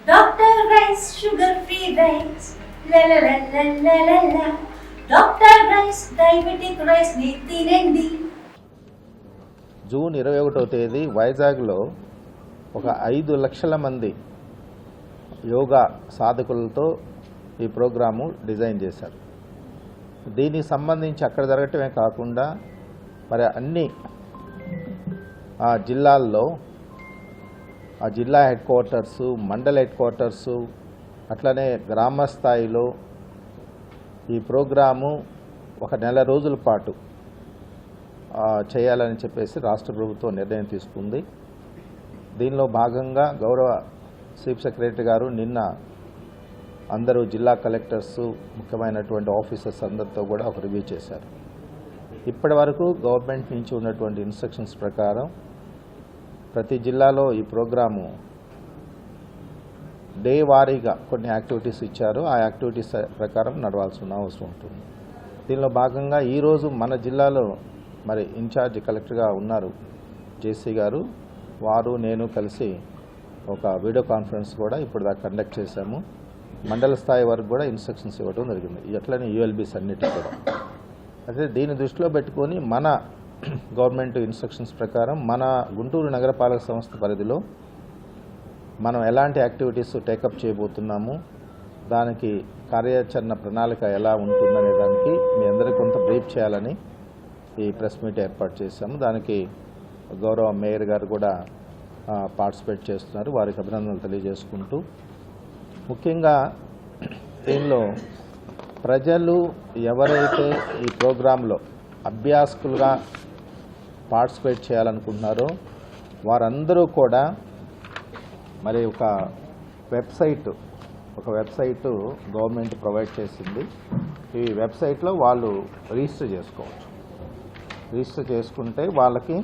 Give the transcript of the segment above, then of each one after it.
Doctor rice sugar free rice doctor rice diabetic rice ని తినండి. June 21వ తేదీ వైజాగ్లో ఒక 5 లక్షల మంది యోగా సాధకులతో ఈ ప్రోగ్రాము డిజైన్ చేశారు. దీనికి సంబంధించి అక్కడ జరగటమే కాకుండా మరి అన్ని జిల్లాల్లో ఆ జిల్లా హెడ్ క్వార్టర్సు, మండల హెడ్ క్వార్టర్సు, అట్లనే గ్రామ స్థాయిలో ఈ ప్రోగ్రాము ఒక నెల రోజుల పాటు చేయాలని చెప్పేసి రాష్ట్ర ప్రభుత్వం నిర్ణయం తీసుకుంది. దీనిలో భాగంగా గౌరవ చీఫ్ సెక్రటరీ గారు నిన్న అందరూ జిల్లా కలెక్టర్సు, ముఖ్యమైనటువంటి ఆఫీసర్స్ అందరితో కూడా ఒక రివ్యూ చేశారు. ఇప్పటి వరకు గవర్నమెంట్ నుంచి ఉన్నటువంటి ఇన్స్ట్రక్షన్స్ ప్రకారం ప్రతి జిల్లాలో ఈ ప్రోగ్రాము డే వారీగా కొన్ని యాక్టివిటీస్ ఇచ్చారు. ఆ యాక్టివిటీస్ ప్రకారం నడవాల్సిన అవసరం ఉంటుంది. దీనిలో భాగంగా ఈరోజు మన జిల్లాలో మరి ఇన్ఛార్జ్ కలెక్టర్గా ఉన్నారు జేసీ గారు, వారు నేను కలిసి ఒక వీడియో కాన్ఫరెన్స్ కూడా ఇప్పుడు దాకా కండక్ట్ చేశాము. మండల స్థాయి వరకు కూడా ఇన్స్ట్రక్షన్స్ ఇవ్వడం జరిగింది, ఎట్లనే యూఎల్బీస్ అన్నిటి కూడా. అయితే దీన్ని దృష్టిలో పెట్టుకొని మన గవర్నమెంట్ ఇన్స్ట్రక్షన్స్ ప్రకారం మన గుంటూరు నగరపాలక సంస్థ పరిధిలో మనం ఎలాంటి యాక్టివిటీస్ టేకప్ చేయబోతున్నాము, దానికి కార్యాచరణ ప్రణాళిక ఎలా ఉంటుందనే దానికి మీ అందరికీ కొంత బ్రీఫ్ చేయాలని ఈ ప్రెస్ మీట్ ఏర్పాటు చేశాము. దానికి గౌరవ మేయర్ గారు కూడా పార్టిసిపేట్ చేస్తున్నారు. వారికి అభినందనలు తెలియజేసుకుంటూ, ముఖ్యంగా దీనిలో ప్రజలు ఎవరైతే ఈ ప్రోగ్రాంలో అభ్యాసకులుగా పార్టిసిపేట్ చేయాలనుకుంటున్నారో వారందరూ కూడా మరి ఒక వెబ్సైట్ గవర్నమెంట్ ప్రొవైడ్ చేసింది. ఈ వెబ్సైట్లో వాళ్ళు రిజిస్టర్ చేసుకోవచ్చు. రిజిస్టర్ చేసుకుంటే వాళ్ళకి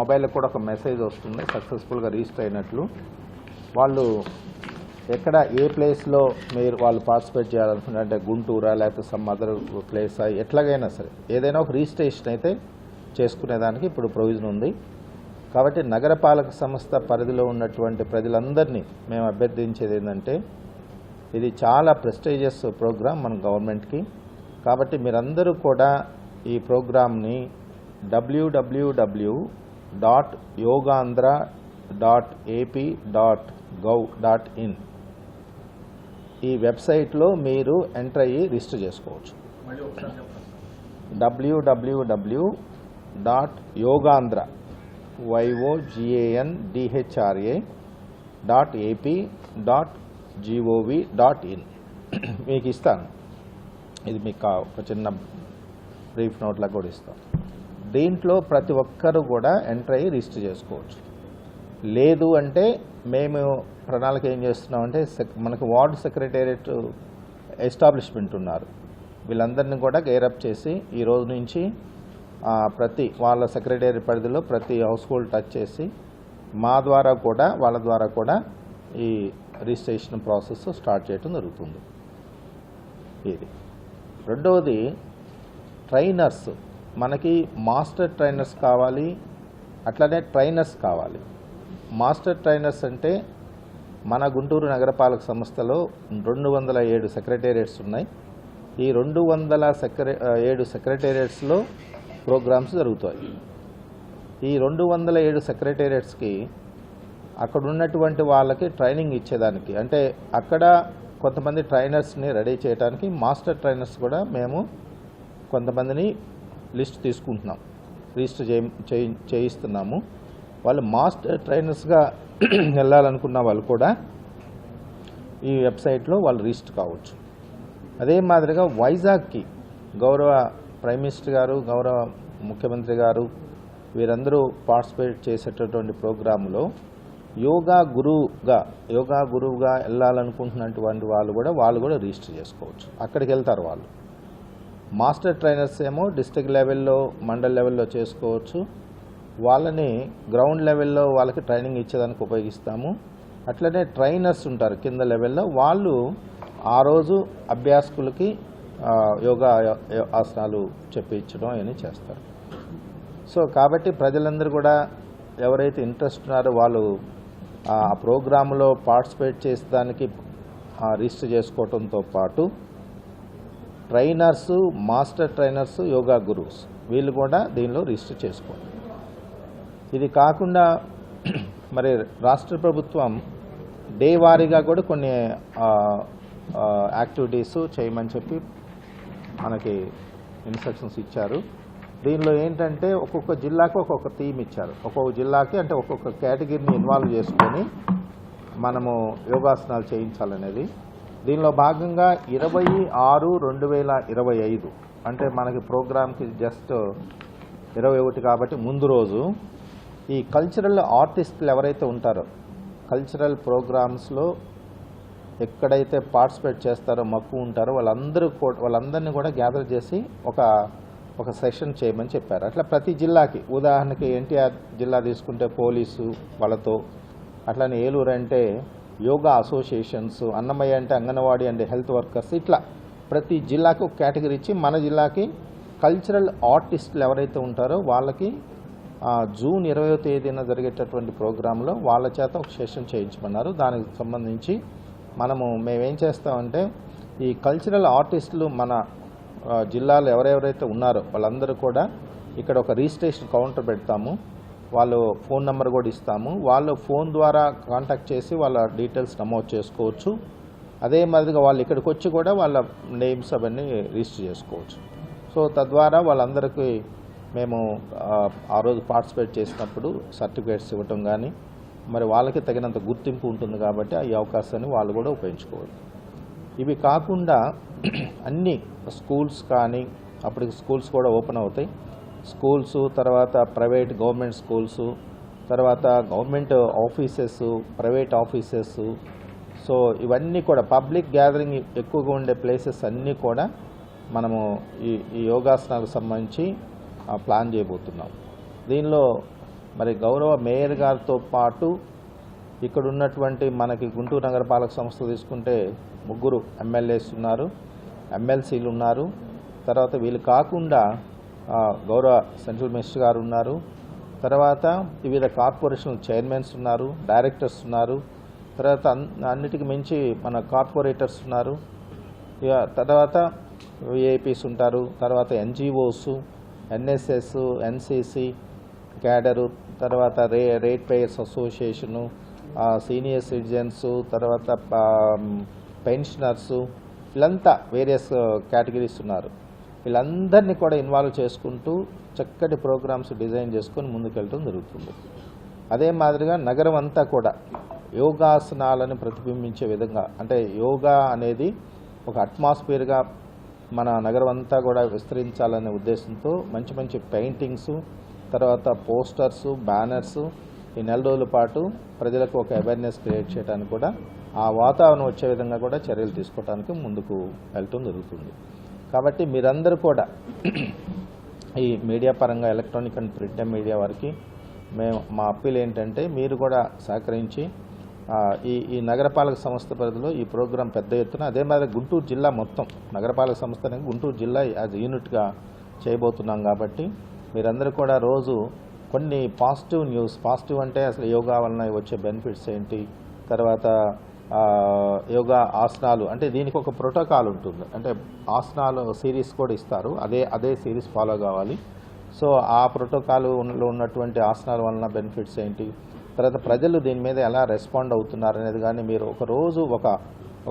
మొబైల్లో కూడా ఒక మెసేజ్ వస్తుంది సక్సెస్ఫుల్గా రిజిస్టర్ అయినట్లు. వాళ్ళు ఎక్కడ ఏ ప్లేస్లో వాళ్ళు పార్టిసిపేట్ చేయాలనుకుంటే, అంటే గుంటూరా లేకపోతే సమ్ అదర్ ప్లేసా, ఎట్లాగైనా సరే ఏదైనా ఒక రిజిస్ట్రేషన్ అయితే చేసుకునేదానికి ఇప్పుడు ప్రొవిజన్ ఉంది. కాబట్టి నగరపాలక సంస్థ పరిధిలో ఉన్నటువంటి ప్రజలందరినీ మేము అభ్యర్థించేది ఏంటంటే, ఇది చాలా ప్రెస్టీజియస్ ప్రోగ్రాం మన గవర్నమెంట్కి. కాబట్టి మీరందరూ కూడా ఈ ప్రోగ్రామ్ని www.yogaandhra.ap.gov.in ఈ వెబ్సైట్లో మీరు ఎంటర్ అయ్యి రిజిస్టర్ చేసుకోవచ్చు. www.yogaandhra.ap.gov.in మీకు ఇస్తాను. ఇది మీకు ఒక చిన్న బ్రీఫ్ నోట్లా కూడా ఇస్తాం. దీంట్లో ప్రతి ఒక్కరు కూడా ఎంటర్ అయ్యి రిజిస్టర్ చేసుకోవచ్చు. లేదు అంటే మేము ప్రణాళిక ఏం చేస్తున్నామంటే, మనకు వార్డు సెక్రటేరియట్ ఎస్టాబ్లిష్మెంట్ ఉన్నారు, వీళ్ళందరినీ కూడా గేరప్ చేసి ఈ రోజు నుంచి ప్రతి వాళ్ళ సెక్రటేరియట్ పరిధిలో ప్రతి హౌస్ హోల్డ్ టచ్ చేసి వాళ్ళ ద్వారా కూడా ఈ రిజిస్ట్రేషన్ ప్రాసెస్ స్టార్ట్ చేయడం జరుగుతుంది. ఇది రెండవది, ట్రైనర్స్. మనకి మాస్టర్ ట్రైనర్స్ కావాలి, అట్లనే ట్రైనర్స్ కావాలి. మాస్టర్ ట్రైనర్స్ అంటే మన గుంటూరు నగరపాలక సంస్థలో 207 సెక్రటేరియట్స్ ఉన్నాయి. ఈ 207 సెక్రటేరియట్స్లో ప్రోగ్రామ్స్ జరుగుతాయి. ఈ 207 సెక్రటేరియట్స్కి అక్కడ ఉన్నటువంటి వాళ్ళకి ట్రైనింగ్ ఇచ్చేదానికి, అంటే అక్కడ కొంతమంది ట్రైనర్స్ని రెడీ చేయడానికి మాస్టర్ ట్రైనర్స్ కూడా మేము కొంతమందిని లిస్ట్ తీసుకుంటున్నాం, రిజిస్టర్ చేయిస్తున్నాము. వాళ్ళు మాస్టర్ ట్రైనర్స్గా వెళ్ళాలనుకున్న వాళ్ళు కూడా ఈ వెబ్సైట్లో వాళ్ళు రిజిస్టర్ కావచ్చు. అదే మాదిరిగా వైజాగ్కి గౌరవ ప్రైమ్ మినిస్టర్ గారు, గౌరవ ముఖ్యమంత్రి గారు వీరందరూ పార్టిసిపేట్ చేసేటటువంటి ప్రోగ్రాంలో యోగా గురువుగా వెళ్ళాలనుకుంటున్నటువంటి వాళ్ళు కూడా రిజిస్టర్ చేసుకోవచ్చు. అక్కడికి వెళ్తారు వాళ్ళు. మాస్టర్ ట్రైనర్స్ ఏమో డిస్ట్రిక్ట్ లెవెల్లో, మండల్ లెవెల్లో చేసుకోవచ్చు. వాళ్ళని గ్రౌండ్ లెవెల్లో వాళ్ళకి ట్రైనింగ్ ఇచ్చేదానికి ఉపయోగిస్తాము. అట్లనే ట్రైనర్స్ ఉంటారు కింద లెవెల్లో, వాళ్ళు ఆ రోజు అభ్యాసకులకి యోగా ఆసనాలు చెప్పించడం అవన్నీ చేస్తారు. సో కాబట్టి ప్రజలందరూ కూడా ఎవరైతే ఇంట్రెస్ట్ ఉన్నారో వాళ్ళు ఆ ప్రోగ్రాంలో పార్టిసిపేట్ చేసేదానికి రిజిస్టర్ చేసుకోవడంతో పాటు ట్రైనర్సు, మాస్టర్ ట్రైనర్సు, యోగా గురువుస్ వీళ్ళు కూడా దీనిలో రిజిస్టర్ చేసుకోండి. ఇది కాకుండా మరి రాష్ట్ర ప్రభుత్వం డే వారీగా కూడా కొన్ని యాక్టివిటీస్ చేయమని చెప్పి మనకి ఇన్స్ట్రక్షన్స్ ఇచ్చారు. దీనిలో ఏంటంటే ఒక్కొక్క జిల్లాకు ఒక్కొక్క థీమ్ ఇచ్చారు. ఒక్కొక్క జిల్లాకి అంటే ఒక్కొక్క కేటగిరీని ఇన్వాల్వ్ చేసుకొని మనము యోగాసనాలు చేయించాలనేది. దీనిలో భాగంగా 26/2025 అంటే మనకి ప్రోగ్రామ్కి జస్ట్ 21 కాబట్టి ముందు రోజు ఈ కల్చరల్ ఆర్టిస్టులు ఎవరైతే ఉంటారో కల్చరల్ ప్రోగ్రామ్స్లో ఎక్కడైతే పార్టిసిపేట్ చేస్తారో మక్కువ ఉంటారో వాళ్ళందరినీ కూడా గ్యాదర్ చేసి ఒక సెషన్ చేయమని చెప్పారు. అట్లా ప్రతి జిల్లాకి, ఉదాహరణకి ఎన్టీఆర్ జిల్లా తీసుకుంటే పోలీసు వాళ్ళతో, అట్లానే ఏలూరు అంటే యోగా అసోసియేషన్స్, అన్నమయ్య అంటే అంగన్వాడీ అండ్ హెల్త్ వర్కర్స్, ఇట్లా ప్రతి జిల్లాకి ఒక కేటగిరీ ఇచ్చి మన జిల్లాకి కల్చరల్ ఆర్టిస్టులు ఎవరైతే ఉంటారో వాళ్ళకి జూన్ 20వ తేదీన జరిగేటటువంటి ప్రోగ్రాంలో వాళ్ళ చేత ఒక సెషన్ చేయించమన్నారు. దానికి సంబంధించి మేమేం చేస్తామంటే ఈ కల్చరల్ ఆర్టిస్టులు మన జిల్లాలో ఎవరెవరైతే ఉన్నారో వాళ్ళందరూ కూడా ఇక్కడ ఒక రిజిస్ట్రేషన్ కౌంటర్ పెడతాము. వాళ్ళు ఫోన్ నెంబర్ కూడా ఇస్తాము. వాళ్ళు ఫోన్ ద్వారా కాంటాక్ట్ చేసి వాళ్ళ డీటెయిల్స్ నమోదు చేసుకోవచ్చు. అదే మాదిరిగా వాళ్ళు ఇక్కడికి వచ్చి కూడా వాళ్ళ నేమ్స్ అవన్నీ రిజిస్టర్ చేసుకోవచ్చు. సో తద్వారా వాళ్ళందరికీ మేము ఆ రోజు పార్టిసిపేట్ చేసినప్పుడు సర్టిఫికేట్స్ ఇవ్వటం కానీ మరి వాళ్ళకి తగినంత గుర్తింపు ఉంటుంది కాబట్టి ఈ అవకాశాన్ని వాళ్ళు కూడా ఉపయోగించుకోవాలి. ఇవి కాకుండా అన్ని స్కూల్స్ కానీ అప్పటికి స్కూల్స్ కూడా ఓపెన్ అవుతాయి. స్కూల్స్, తర్వాత ప్రైవేట్ గవర్నమెంట్ స్కూల్స్, తర్వాత government offices, private offices, so ఇవన్నీ కూడా పబ్లిక్ గ్యాదరింగ్ ఎక్కువగా ఉండే ప్లేసెస్ అన్నీ కూడా మనము ఈ యోగాసనాలకు సంబంధించి ప్లాన్ చేయబోతున్నాం. దీనిలో మరి గౌరవ మేయర్ గారితో పాటు ఇక్కడ ఉన్నటువంటి మనకి గుంటూరు నగరపాలక సంస్థ తీసుకుంటే 3 ఎమ్మెల్యేస్ ఉన్నారు, ఎమ్మెల్సీలు ఉన్నారు. తర్వాత వీళ్ళు కాకుండా గౌరవ సెంట్రల్ మినిస్టర్ గారు ఉన్నారు. తర్వాత వివిధ కార్పొరేషన్ చైర్మన్స్ ఉన్నారు, డైరెక్టర్స్ ఉన్నారు. తర్వాత అన్నిటికీ మించి మన కార్పొరేటర్స్ ఉన్నారు. తర్వాత విఐపీస్ ఉంటారు. తర్వాత ఎన్జిఓస్, ఎన్ఎస్ఎస్, ఎన్సిసి క్యాడరు, తర్వాత rate payers association, senior citizens, తర్వాత పెన్షనర్సు, వీళ్ళంతా వేరియస్ కేటగిరీస్ ఉన్నారు. వీళ్ళందరినీ కూడా ఇన్వాల్వ్ చేసుకుంటూ చక్కటి ప్రోగ్రామ్స్ డిజైన్ చేసుకొని ముందుకెళ్ళడం జరుగుతుంది. అదే మాదిరిగా నగరం అంతా కూడా యోగాసనాలను ప్రతిబింబించే విధంగా, అంటే యోగా అనేది ఒక అట్మాస్ఫియర్గా మన నగరం అంతా కూడా విస్తరించాలనే ఉద్దేశంతో మంచి మంచి పెయింటింగ్స్, తర్వాత పోస్టర్స్, బ్యానర్స్ ఈ 4 రోజుల పాటు ప్రజలకు ఒక అవేర్నెస్ క్రియేట్ చేయడానికి కూడా ఆ వాతావరణం వచ్చే విధంగా కూడా చర్యలు తీసుకోవడానికి ముందుకు వెళ్ళటం జరుగుతుంది. కాబట్టి మీరందరూ కూడా ఈ మీడియా పరంగా ఎలక్ట్రానిక్ అండ్ ప్రింట్ మీడియా వారికి మా అప్పీల్ ఏంటంటే మీరు కూడా సహకరించి ఈ నగరపాలక సంస్థ పరిధిలో ఈ ప్రోగ్రాం పెద్ద ఎత్తున, అదే మాదిరి గుంటూరు జిల్లా మొత్తం నగరపాలక సంస్థ అనేది గుంటూరు జిల్లా యాజ్ యూనిట్గా చేయబోతున్నాం. కాబట్టి మీరందరూ కూడా రోజు కొన్ని పాజిటివ్ న్యూస్, పాజిటివ్ అంటే అసలు యోగా వలన వచ్చే బెనిఫిట్స్ ఏంటి, తర్వాత యోగా ఆసనాలు అంటే దీనికి ఒక ప్రోటోకాల్ ఉంటుంది, అంటే ఆసనాలు సిరీస్ కూడా ఇస్తారు, అదే సిరీస్ ఫాలో కావాలి. సో ఆ ప్రోటోకాల్లో ఉన్నటువంటి ఆసనాల వలన బెనిఫిట్స్ ఏంటి, తర్వాత ప్రజలు దీని మీద ఎలా రెస్పాండ్ అవుతున్నారు అనేది కానీ మీరు ఒక రోజు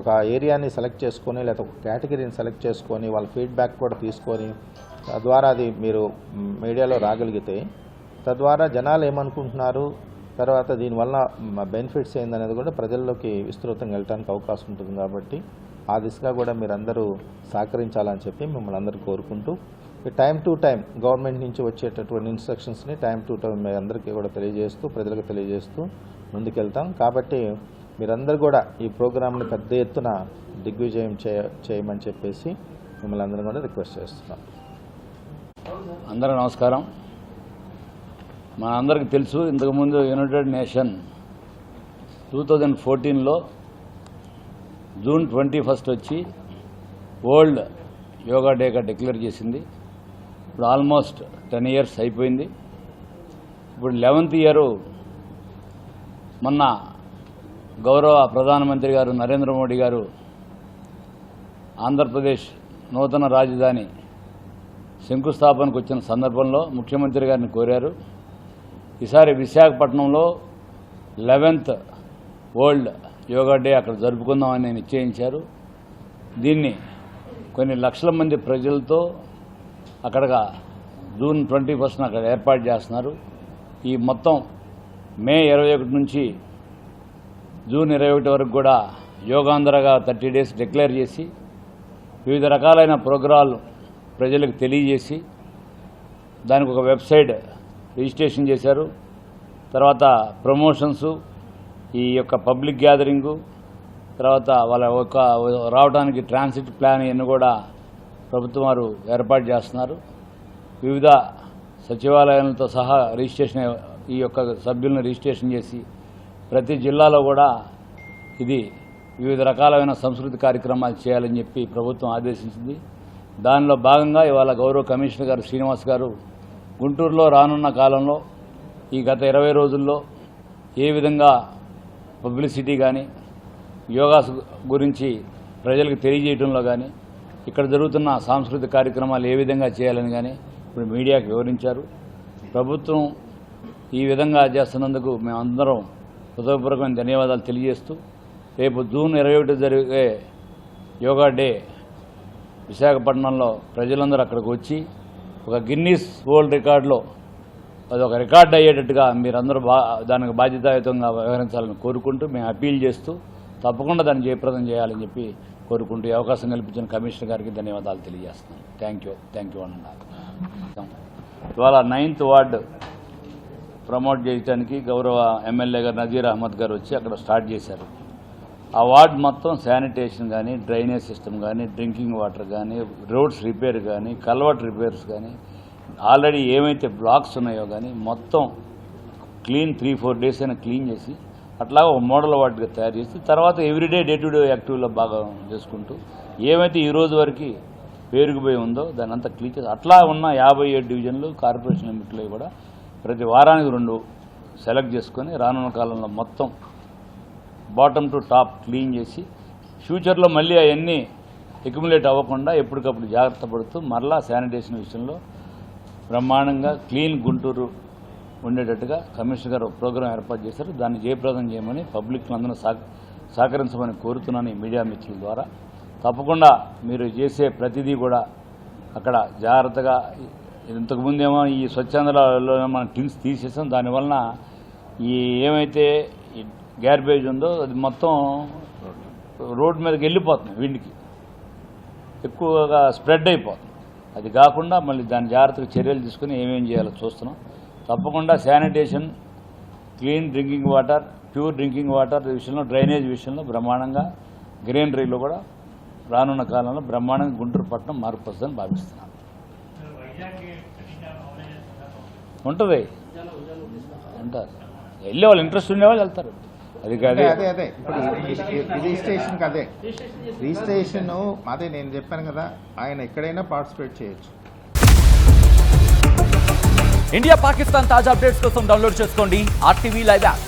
ఒక ఏరియాని సెలెక్ట్ చేసుకొని లేదా ఒక కేటగిరీని సెలెక్ట్ చేసుకొని వాళ్ళ ఫీడ్బ్యాక్ కూడా తీసుకొని తద్వారా అది మీరు మీడియాలో రాగలిగితే తద్వారా జనాలు ఏమనుకుంటున్నారు, తర్వాత దీనివల్ల బెనిఫిట్స్ ఏందనేది కూడా ప్రజల్లోకి విస్తృతంగా వెళ్ళడానికి అవకాశం ఉంటుంది. కాబట్టి ఆ దిశగా కూడా మీరందరూ సహకరించాలని చెప్పి మిమ్మల్ని అందరూ కోరుకుంటూ టైం టు టైం గవర్నమెంట్ నుంచి వచ్చేటటువంటి ఇన్స్ట్రక్షన్స్ని టైం టు టైం మీ అందరికీ కూడా తెలియజేస్తూ ప్రజలకు తెలియజేస్తూ ముందుకెళ్తాం. కాబట్టి మీరందరూ కూడా ఈ ప్రోగ్రాంని పెద్ద ఎత్తున దిగ్విజయం చేయమని చెప్పేసి మిమ్మల్ని అందరూ కూడా రిక్వెస్ట్ చేస్తున్నాం. అందరూ నమస్కారం. మన అందరికీ తెలుసు, ఇంతకుముందు యునైటెడ్ నేషన్ 2014లో జూన్ 21 వచ్చి వరల్డ్ యోగా డేగా డిక్లేర్ చేసింది. ఇప్పుడు ఆల్మోస్ట్ 10 years అయిపోయింది. ఇప్పుడు 11th ఇయర్ మొన్న గౌరవ ప్రధానమంత్రి గారు నరేంద్ర మోడీ గారు ఆంధ్రప్రదేశ్ నూతన రాజధాని శంకుస్థాపనకు వచ్చిన సందర్భంలో ముఖ్యమంత్రి గారిని కోరారు. ఈసారి విశాఖపట్నంలో 11th వరల్డ్ యోగా డే అక్కడ జరుపుకుందామని నిశ్చయించారు. దీన్ని కొన్ని లక్షల మంది ప్రజలతో అక్కడగా జూన్ 21న అక్కడ ఏర్పాటు చేస్తున్నారు. ఈ మొత్తం మే 21 నుంచి జూన్ 21 వరకు కూడా యోగాంధ్రగా 30 days డిక్లేర్ చేసి వివిధ రకాలైన ప్రోగ్రాలు ప్రజలకు తెలియజేసి దానికి ఒక వెబ్సైట్ రిజిస్ట్రేషన్ చేశారు. తర్వాత ప్రమోషన్స్, ఈ యొక్క పబ్లిక్ గ్యాదరింగు, తర్వాత వాళ్ళ ఒక రావడానికి ట్రాన్సిట్ ప్లాన్ ఇవన్నీ కూడా ప్రభుత్వం వారు ఏర్పాటు చేస్తున్నారు. వివిధ సచివాలయాలతో సహా రిజిస్ట్రేషన్, ఈ యొక్క సభ్యులను రిజిస్ట్రేషన్ చేసి ప్రతి జిల్లాలో కూడా ఇది వివిధ రకాలైన సంస్కృతి కార్యక్రమాలు చేయాలని చెప్పి ప్రభుత్వం ఆదేశించింది. దానిలో భాగంగా ఇవాళ గౌరవ కమిషనర్ గారు శ్రీనివాస్ గారు గుంటూరులో రానున్న కాలంలో ఈ గత 20 రోజుల్లో ఏ విధంగా పబ్లిసిటీ కానీ యోగా గురించి ప్రజలకు తెలియజేయడంలో కానీ ఇక్కడ జరుగుతున్న సాంస్కృతిక కార్యక్రమాలు ఏ విధంగా చేయాలని కానీ ఇప్పుడు మీడియాకు వివరించారు. ప్రభుత్వం ఈ విధంగా చేస్తున్నందుకు మేమందరం హృదయపూర్వకమైన ధన్యవాదాలు తెలియజేస్తూ రేపు జూన్ 21 జరిగే యోగా డే విశాఖపట్నంలో ప్రజలందరూ అక్కడికి వచ్చి ఒక గిన్నీస్ వరల్డ్ రికార్డులో అది ఒక రికార్డు అయ్యేటట్టుగా మీరందరూ దానికి బాధ్యతాయుతంగా వ్యవహరించాలని కోరుకుంటూ మేము అప్పీల్ చేస్తూ తప్పకుండా దాన్ని జయప్రదం చేయాలని చెప్పి కోరుకుంటూ ఈ అవకాశం కల్పించిన కమిషనర్ గారికి ధన్యవాదాలు తెలియజేస్తున్నాను. థ్యాంక్ యూ అన్నారు. ఇవాళ 9th వార్డు ప్రమోట్ చేయడానికి గౌరవ ఎమ్మెల్యే గారు నజీర్ అహ్మద్ గారు వచ్చి అక్కడ స్టార్ట్ చేశారు. ఆ వార్డు మొత్తం శానిటేషన్ కానీ, డ్రైనేజ్ సిస్టమ్ కానీ, డ్రింకింగ్ వాటర్ కానీ, రోడ్స్ రిపేర్ కానీ, కల్వర్ట్ రిపేర్స్ కానీ, ఆల్రెడీ ఏమైతే బ్లాక్స్ ఉన్నాయో కానీ మొత్తం క్లీన్ 3-4 days అయినా క్లీన్ చేసి అట్లా ఒక మోడల్ వార్డుగా తయారు చేసి తర్వాత ఎవ్రీడే డే టు డే యాక్టివ్లో బాగా చేసుకుంటూ ఏమైతే ఈ రోజు వరకు పేరుకుపోయి ఉందో దాన్ని అంతా క్లీన్ చేసి అట్లా ఉన్న 57 డివిజన్లు కార్పొరేషన్ లిమిట్లో కూడా ప్రతి వారానికి 2 సెలెక్ట్ చేసుకొని రానున్న కాలంలో మొత్తం బాటమ్ టు టాప్ క్లీన్ చేసి ఫ్యూచర్లో మళ్ళీ అవన్నీ అక్యుములేట్ అవ్వకుండా ఎప్పటికప్పుడు జాగ్రత్త పడుతూ మరలా శానిటేషన్ విషయంలో బ్రహ్మాండంగా క్లీన్ గుంటూరు ఉండేటట్టుగా కమిషనర్ గారు ప్రోగ్రాం ఏర్పాటు చేశారు. దాన్ని జయప్రదం చేయమని పబ్లిక్ అందరూ సహకరించమని కోరుతున్నాను ఈ మీడియా మిత్రుల ద్వారా. తప్పకుండా మీరు చేసే ప్రతిదీ కూడా అక్కడ జాగ్రత్తగా, ఇంతకుముందేమో ఈ స్వచ్ఛందలో మనం టిన్స్ తీసేసాం, దానివలన ఈ ఏమైతే గ్యార్బేజ్ ఉందో అది మొత్తం రోడ్డు మీదకి వెళ్ళిపోతుంది, వీడికి ఎక్కువగా స్ప్రెడ్ అయిపోతుంది. అది కాకుండా మళ్ళీ దాని జాగ్రత్తగా చర్యలు తీసుకుని ఏమేం చేయాలో చూస్తున్నాం. తప్పకుండా sanitation, clean drinking water, pure drinking water విషయంలో, డ్రైనేజ్ విషయంలో బ్రహ్మాండంగా, గ్రీనరీలో కూడా రానున్న కాలంలో బ్రహ్మాండంగా గుంటూరు పట్టణం మార్పు వస్తుందని భావిస్తున్నాను. ఉంటుంది, ఉంటారు, వెళ్ళే వాళ్ళు ఇంట్రెస్ట్ ఉండేవాళ్ళు వెళ్తారు. అది కాదే అదే ఇప్పుడు రిజిస్ట్రేషన్ అదే రిజిస్ట్రేషన్ అదే నేను చెప్పాను కదా, ఆయన ఎక్కడైనా పార్టిసిపేట్ చేయొచ్చు. ఇండియా పాకిస్తాన్ తాజా అప్డేట్స్ కోసం డౌన్లోడ్ చేసుకోండి RTV లైవ్ యాప్.